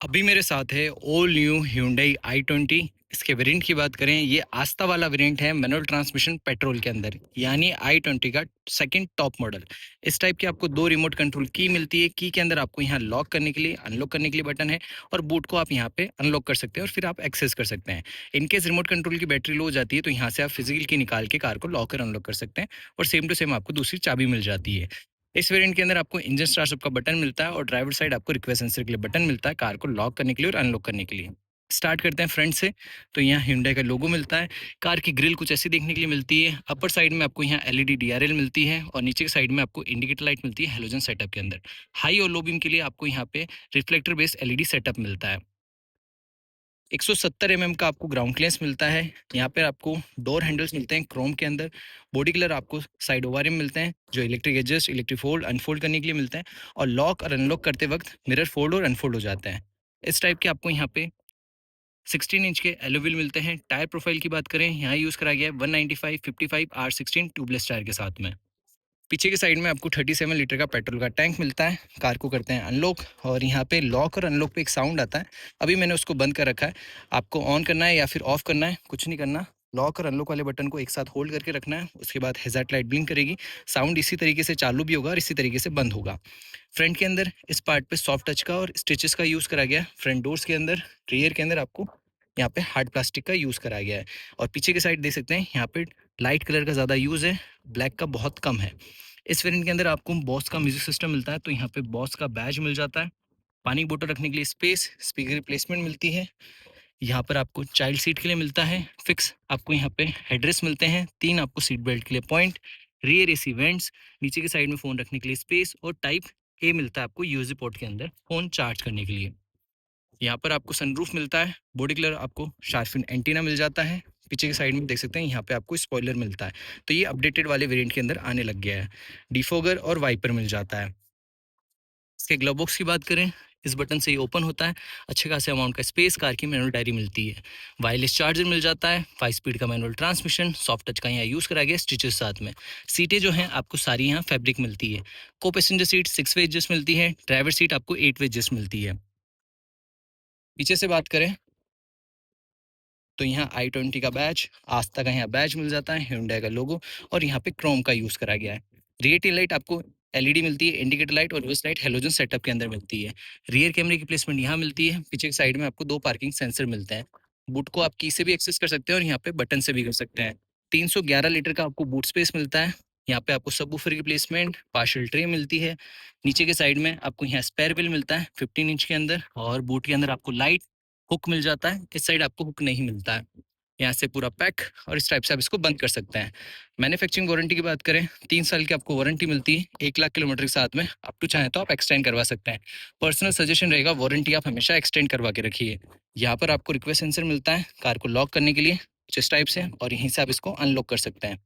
अभी मेरे साथ है ऑल न्यू Hyundai i20। इसके वेरिएंट की बात करें, ये आस्था वाला वेरिएंट है मैनुअल ट्रांसमिशन पेट्रोल के अंदर, यानी i20 का सेकंड टॉप मॉडल। इस टाइप की आपको दो रिमोट कंट्रोल की मिलती है। की के अंदर आपको यहाँ लॉक करने के लिए, अनलॉक करने के लिए बटन है, और बूट को आप यहाँ पे अनलॉक कर सकते हैं और फिर आप एक्सेस कर सकते हैं। इनकेस रिमोट कंट्रोल की बैटरी लो हो जाती है तो यहाँ से आप फिजिकल की निकाल के कार को लॉक और अनलॉक कर सकते हैं, और सेम टू सेम आपको दूसरी चाबी मिल जाती है। इस वेरिएंट के अंदर आपको इंजन स्टार्टअप का बटन मिलता है और ड्राइवर साइड आपको रिक्वेस्ट सेंसर के लिए बटन मिलता है, कार को लॉक करने के लिए और अनलॉक करने के लिए। स्टार्ट करते हैं फ्रंट से। तो यहाँ Hyundai का लोगो मिलता है। कार की ग्रिल कुछ ऐसी देखने के लिए मिलती है। अपर साइड में आपको यहाँ एलईडी डीआरएल मिलती है, और नीचे की साइड में आपको इंडिकेटर लाइट मिलती है हेलोजन सेटअप के अंदर। हाई और लो बीम के लिए आपको यहाँ पे रिफ्लेक्टर बेस्ड एलईडी सेटअप मिलता है। 170 का आपको ग्राउंड क्लियरेंस मिलता है। यहाँ पर आपको डोर हैंडल्स मिलते हैं क्रोम के अंदर। बॉडी कलर आपको साइड ओवरियम मिलते हैं, जो electric adjust, electric fold, unfold करने के लिए मिलते हैं। और लॉक और अनलॉक करते वक्त मिरर फोल्ड और अनफोल्ड हो जाते हैं। इस टाइप के आपको यहाँ पे 16 इंच के एलोविल मिलते हैं। टायर प्रोफाइल की बात करें, यहाँ यूज़ करा गया है 195 55 R16 ट्यूबलेस टायर के साथ में। पीछे की साइड में आपको 37 लीटर का पेट्रोल का टैंक मिलता है। कार को करते हैं अनलॉक, और यहाँ पे लॉक और अनलॉक पे एक साउंड आता है। अभी मैंने उसको बंद कर रखा है। आपको ऑन करना है या फिर ऑफ करना है, कुछ नहीं करना। लॉक और अनलॉक वाले बटन को एक साथ होल्ड करके रखना है। उसके बाद हेजार्ड लाइट ब्लिंक करेगी। साउंड इसी तरीके से चालू भी होगा और इसी तरीके से बंद होगा। फ्रंट के अंदर इस पार्ट पे सॉफ्ट टच का और स्टिचेस का यूज़ करा गया है। फ्रंट डोर्स के अंदर, रियर के अंदर आपको यहाँ पे हार्ड प्लास्टिक का यूज़ करा गया है। और पीछे की साइड देख सकते हैं, यहाँ पे लाइट कलर का ज़्यादा यूज़ है, ब्लैक का बहुत कम है। इस वेरिएंट के अंदर आपको बॉस का म्यूजिक सिस्टम मिलता है, तो यहाँ पे बॉस का बैज मिल जाता है। पानी की बोतल रखने के लिए स्पेस, स्पीकर रिप्लेसमेंट मिलती है। यहाँ पर आपको चाइल्ड सीट के लिए मिलता है फिक्स। आपको यहाँ पे हेडरेस्ट मिलते हैं, 3 आपको सीट बेल्ट के लिए पॉइंट, रियर एसी वेंट्स, नीचे की साइड में फ़ोन रखने के लिए स्पेस, और टाइप ए मिलता है आपको यूएसबी पोर्ट के अंदर फ़ोन चार्ज करने के लिए। यहाँ पर आपको सनरूफ मिलता है। बॉडी कलर आपको शार्पफिन एंटीना मिल जाता है। पीछे की साइड में देख सकते हैं, यहाँ पे आपको स्पॉइलर मिलता है। तो ये अपडेटेड वाले वेरिएंट के अंदर आने लग गया है। डिफोगर और वाइपर मिल जाता है। इसके ग्लव बॉक्स की बात करें, इस बटन से ये ओपन होता है। अच्छे खासे अमाउंट का स्पेस, कार की मैनुअल डायरी मिलती है। वायरलेस चार्जर मिल जाता है, 5 स्पीड का मैनुअल ट्रांसमिशन, सॉफ्ट टच का यहाँ यूज़ करा गया स्टिचेस साथ में। सीटें जो हैं आपको सारी यहाँ फैब्रिक मिलती है। को पैसेंजर सीट 6 वे एडजस्ट मिलती है। ड्राइवर सीट आपको 8 वे एडजस्ट मिलती है। पीछे से बात करें तो यहाँ i20 का बैच, आस्था का यहाँ बैच मिल जाता है, Hyundai का लोगो, और यहाँ पे क्रोम का यूज़ करा गया है। रियर टेल लाइट आपको एलईडी मिलती है, इंडिकेटर लाइट और रिवर्स लाइट हेलोजन सेटअप के अंदर मिलती है। रियर कैमरे की प्लेसमेंट यहाँ मिलती है। पीछे की साइड में आपको 2 पार्किंग सेंसर मिलते हैं। बूट को आप की से भी एक्सेस कर सकते हैं और यहाँ पे बटन से भी कर सकते हैं। 311 लीटर का आपको बूट स्पेस मिलता है। यहाँ पे आपको सबवूफर की प्लेसमेंट, पार्शियल ट्रे मिलती है। नीचे के साइड में आपको यहाँ स्पेयर व्हील मिलता है 15 इंच के अंदर, और बूट के अंदर आपको लाइट हुक मिल जाता है। इस साइड आपको हुक नहीं मिलता है। यहाँ से पूरा पैक, और इस टाइप से आप इसको बंद कर सकते हैं। मैन्युफैक्चरिंग वारंटी की बात करें, 3 साल की आपको वारंटी मिलती है 1 लाख किलोमीटर के साथ में। अप टू चाहें तो आप एक्सटेंड करवा सकते हैं। पर्सनल सजेशन रहेगा, वारंटी आप हमेशा एक्सटेंड करवा के रखिए। यहाँ पर आपको रिक्वेस्ट सेंसर मिलता है कार को लॉक करने के लिए, कुछ इस टाइप से, और यहीं से आप इसको अनलॉक कर सकते हैं।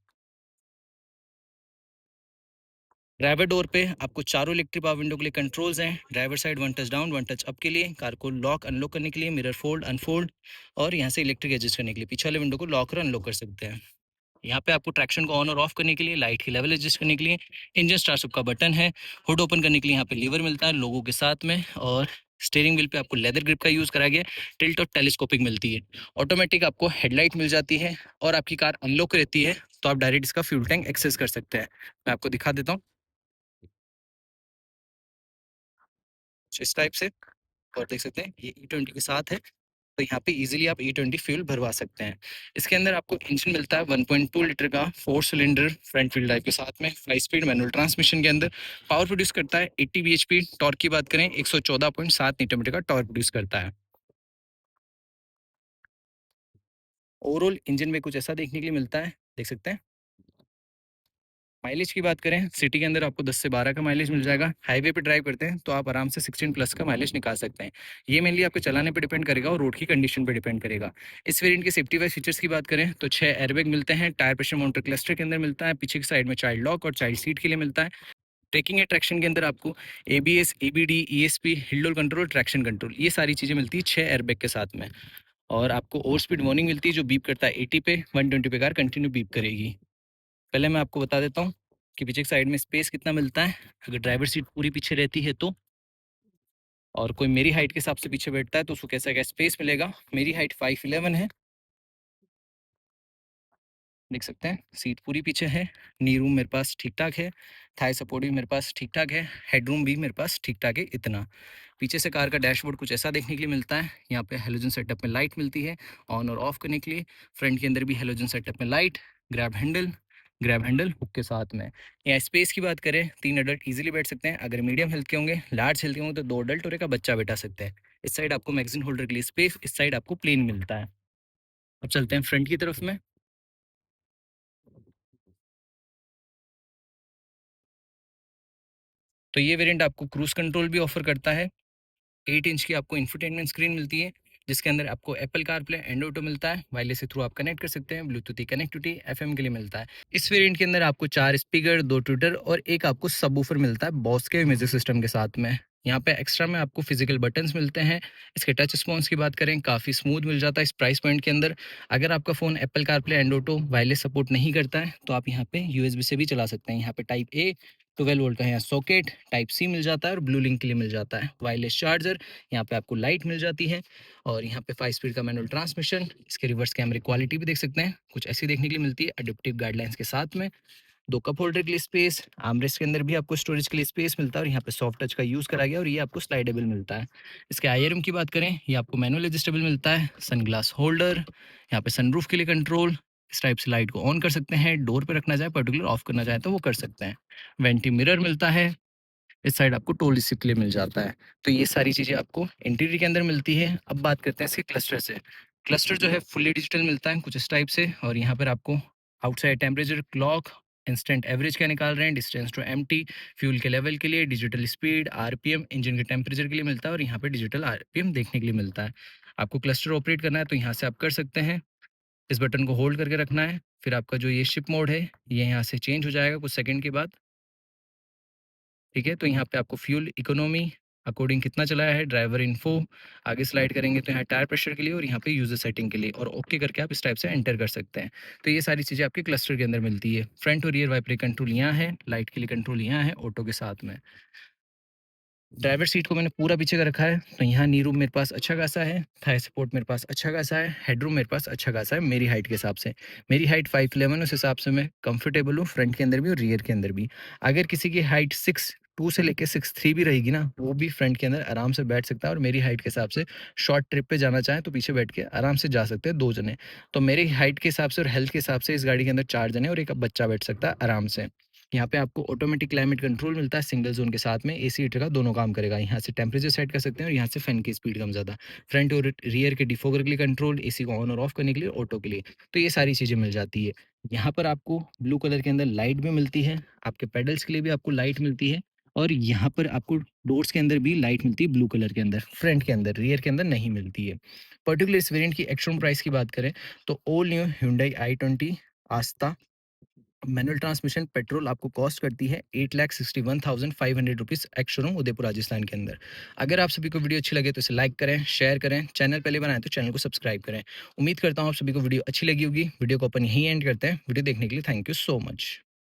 ड्राइवर डोर पे आपको चारों इलेक्ट्रिक पावर विंडो के लिए कंट्रोल्स हैं। Driver side 1 touch down, 1 touch up के लिए, कार को लॉक अनलॉक करने के लिए, मिरर फोल्ड अनफोल्ड, और यहाँ से इलेक्ट्रिक एडजस्ट करने के लिए पीछे वाले विंडो को लॉक और अनलॉक कर सकते हैं। यहाँ पे आपको ट्रैक्शन को ऑन और ऑफ करने के लिए, लाइट की लेवल एडजस्ट करने के लिए, इंजन स्टार्टअप का बटन है। हुड ओपन करने के लिए यहाँ पे लीवर मिलता है लोगों के साथ में, और स्टीयरिंग व्हील पे आपको लेदर ग्रिप का यूज करा गया है। टिल्ट और टेलीस्कोपिक मिलती है। ऑटोमेटिक आपको हेडलाइट मिल जाती है, और आपकी कार अनलॉक रहती है तो आप डायरेक्ट इसका फ्यूल टैंक एक्सेस कर सकते हैं। मैं आपको दिखा देता हूँ इस टाइप से, और देख सकते हैं ये E20 के साथ है। तो यहाँ पे इजीली आप E20 फ्यूल भरवा सकते हैं। इसके अंदर आपको इंजन मिलता है 1.2 लीटर का 4 सिलेंडर फ्रंट व्हील ड्राइव के साथ में, 5 स्पीड मैनुअल ट्रांसमिशन के अंदर। पावर प्रोड्यूस करता है 80 bhp। टॉर्क की बात करें 114.7 न्यूटन मीटर का टॉर्क प्रोड्यूस करता है। ओवरऑल इंजन में कुछ ऐसा देखने के लिए मिलता है, देख सकते हैं। माइलेज की बात करें, सिटी के अंदर आपको 10 से 12 का माइलेज मिल जाएगा। हाईवे पे ड्राइव करते हैं तो आप आराम से 16 प्लस का माइलेज निकाल सकते हैं। ये मेनली आपके चलाने पे डिपेंड करेगा और रोड की कंडीशन पे डिपेंड करेगा। इस वेरिएंट के सेफ्टी वाइज फीचर्स की बात करें तो 6 एयरबैग मिलते हैं, टायर प्रेशर मॉनिटर क्लस्टर के अंदर मिलता है, पीछे की साइड में चाइल्ड लॉक और चाइल्ड सीट के लिए मिलता है। ब्रेकिंग एंड ट्रैक्शन के अंदर आपको ABS, EBD, ESP, hill hold control, traction control, ये सारी चीज़ें मिलती है 6 एयरबैग के साथ में। और आपको ओवर स्पीड वार्निंग मिलती है जो बीप करता है 80 पे, 120 पे कार कंटिन्यू बीप करेगी। पहले मैं आपको बता देता हूँ कि पीछे की साइड में स्पेस कितना मिलता है अगर ड्राइवर सीट पूरी पीछे रहती है तो। और कोई मेरी हाइट के हिसाब से पीछे बैठता है तो उसको कैसा क्या स्पेस मिलेगा। मेरी हाइट 5'11" है, देख सकते हैं। सीट पूरी पीछे है, नी रूम मेरे पास ठीक ठाक है, थाई सपोर्ट भी मेरे पास ठीक ठाक है, हेडरूम भी मेरे पास ठीक ठाक है। इतना पीछे से कार का डैशबोर्ड कुछ ऐसा देखने के लिए मिलता है। यहाँ पे हेलोजन सेटअप में लाइट मिलती है ऑन और ऑफ करने के लिए। फ्रंट के अंदर भी हेलोजन सेटअप में लाइट, ग्रैब हैंडल हुक के साथ में। यहाँ स्पेस की बात करें, 3 अडल्ट इजीली बैठ सकते हैं। अगर मीडियम हेल्थ के होंगे, लार्ज हेल्थ के होंगे तो 2 अडल्ट और एक बच्चा बैठा सकते हैं। इस साइड आपको मैगजीन होल्डर के लिए स्पेस, इस साइड आपको प्लेन मिलता है। अब चलते हैं फ्रंट की तरफ में। तो ये वेरिएंट आपको क्रूज कंट्रोल भी ऑफर करता है। 8 इंच की आपको इंफोटेनमेंट स्क्रीन मिलती है, जिसके अंदर आपको एप्पल कारप्ले एंड ऑटो मिलता है। वायरलेस के थ्रू आप कनेक्ट कर सकते हैं। ब्लूटूथ कनेक्टिविटी एफएम के लिए मिलता है। इस वेरिएंट के अंदर आपको 4 स्पीकर, 2 ट्विटर और एक आपको सबवूफर मिलता है बॉस के म्यूजिक सिस्टम के साथ में। यहाँ पे एक्स्ट्रा में आपको फिजिकल बटन्स मिलते हैं। इसके टच रिस्पॉन्स की बात करें, काफ़ी स्मूथ मिल जाता है इस प्राइस पॉइंट के अंदर। अगर आपका phone Apple CarPlay and auto wireless support नहीं करता है तो आप यहाँ पे यूएसबी से भी चला सकते हैं। यहाँ पे टाइप ए 12 वोल्ट का यहाँ सॉकेट, टाइप सी मिल जाता है और ब्लू लिंक के लिए मिल जाता है। वायरलेस चार्जर, यहाँ पे आपको लाइट मिल जाती है और यहाँ पे 5 स्पीड का मैनुअल ट्रांसमिशन। इसके रिवर्स कैमरे क्वालिटी भी देख सकते हैं, कुछ ऐसी देखने के लिए मिलती है अडोप्टिव गाइडलाइंस के साथ में। 2 कप होल्डर के लिए स्पेस, आर्मरेस्ट के अंदर भी आपको स्टोरेज के लिए स्पेस मिलता है और यहाँ पे सॉफ्ट टच का यूज़ करा गया और ये आपको स्लाइडेबल मिलता है। इसके आईआरएम की बात करें, ये आपको मैनुअल एडजस्टेबल मिलता है। सनग्लास होल्डर, यहाँ पे सनरूफ के लिए कंट्रोल, इस टाइप से लाइट को ऑन कर सकते हैं, डोर पे रखना चाहे पर्टिकुलर ऑफ करना चाहे तो वो कर सकते हैं। वेंटी मिरर मिलता है, इस साइड आपको टोल रिसिप्ट के लिए मिल जाता है। तो ये सारी चीज़ें आपको इंटीरियर के अंदर मिलती है। अब बात करते हैं इसके क्लस्टर से। क्लस्टर जो है फुल्ली डिजिटल मिलता है कुछ इस टाइप से, और यहाँ पर आपको outside temperature clock, instant average क्या निकाल रहे हैं, डिस्टेंस टू एम्प्टी, फ्यूल के लेवल के लिए, डिजिटल स्पीड, आरपीएम, इंजन के टेम्परेचर के लिए मिलता है और यहाँ पे डिजिटल आरपीएम देखने के लिए मिलता है। आपको क्लस्टर ऑपरेट करना है तो यहाँ से आप कर सकते हैं। इस बटन को होल्ड करके रखना है, फिर आपका जो ये शिप मोड है ये यहाँ से चेंज हो जाएगा कुछ सेकंड के बाद। ठीक है, तो यहाँ पे आपको फ्यूल इकोनॉमी अकॉर्डिंग कितना चलाया है, ड्राइवर इन्फो, आगे स्लाइड करेंगे तो यहाँ टायर प्रेशर के लिए और यहाँ पे यूजर सेटिंग के लिए, और ओके करके आप इस टाइप से एंटर कर सकते हैं। तो ये सारी चीज़ें आपके क्लस्टर के अंदर मिलती है। फ्रंट और रियर वाइपर कंट्रोल यहाँ है, लाइट के लिए कंट्रोल यहाँ है ऑटो के साथ में। ड्राइवर सीट को मैंने पूरा पीछे का रखा है तो यहाँ नी रूम मेरे पास अच्छा खासा है, थाई सपोर्ट मेरे पास अच्छा खासा है, हेडरूम मेरे पास अच्छा खासा है मेरी हाइट के हिसाब से। मेरी हाइट 5'11", उस हिसाब से मैं कंफर्टेबल हूँ फ्रंट के अंदर भी और रियर के अंदर भी। अगर किसी की हाइट 6'2" से लेके 6'3" भी रहेगी ना, वो भी फ्रंट के अंदर आराम से बैठ सकता है और मेरी हाइट के हिसाब से शॉर्ट ट्रिप पे जाना चाहे तो पीछे बैठ के आराम से जा सकते हैं 2 जने। तो मेरी हाइट के हिसाब से और हेल्थ के हिसाब से इस गाड़ी के अंदर 4 जने और एक बच्चा बैठ सकता है आराम से। यहाँ पे आपको ऑटोमेटिक क्लाइमेट कंट्रोल मिलता है सिंगल जोन के साथ में, एसी हीटर का दोनों काम करेगा। यहाँ से टेम्परेचर सेट कर सकते हैं और यहाँ से फैन की स्पीड कम ज़्यादा। फ्रंट और रियर के डिफोगर के लिए कंट्रोल, एसी को ऑन और ऑफ करने के लिए, ऑटो के लिए। तो ये सारी चीज़ें मिल जाती है। यहाँ पर आपको ब्लू कलर के अंदर लाइट भी मिलती है, आपके पेडल्स के लिए भी आपको लाइट मिलती है और यहाँ पर आपको डोर्स के अंदर भी लाइट मिलती है ब्लू कलर के अंदर, फ्रंट के अंदर, रियर के अंदर नहीं मिलती है। पर्टिकुलर इस वेरिएंट की एक्चुअल प्राइस की बात करें तो ऑल न्यू Hyundai i20 आस्था मैनुअल ट्रांसमिशन पेट्रोल आपको कॉस्ट करती है 8,61,500 rupees ex showroom Udaipur Rajasthan के अंदर। अगर आप सभी को वीडियो अच्छी लगे तो इसे लाइक करें, शेयर करें, चैनल पहले बनाए तो चैनल को सब्सक्राइब करें। उम्मीद करता हूँ आप सभी को वीडियो अच्छी लगी होगी। वीडियो को अपन यहीं एंड करते हैं। वीडियो देखने के लिए थैंक यू सो मच।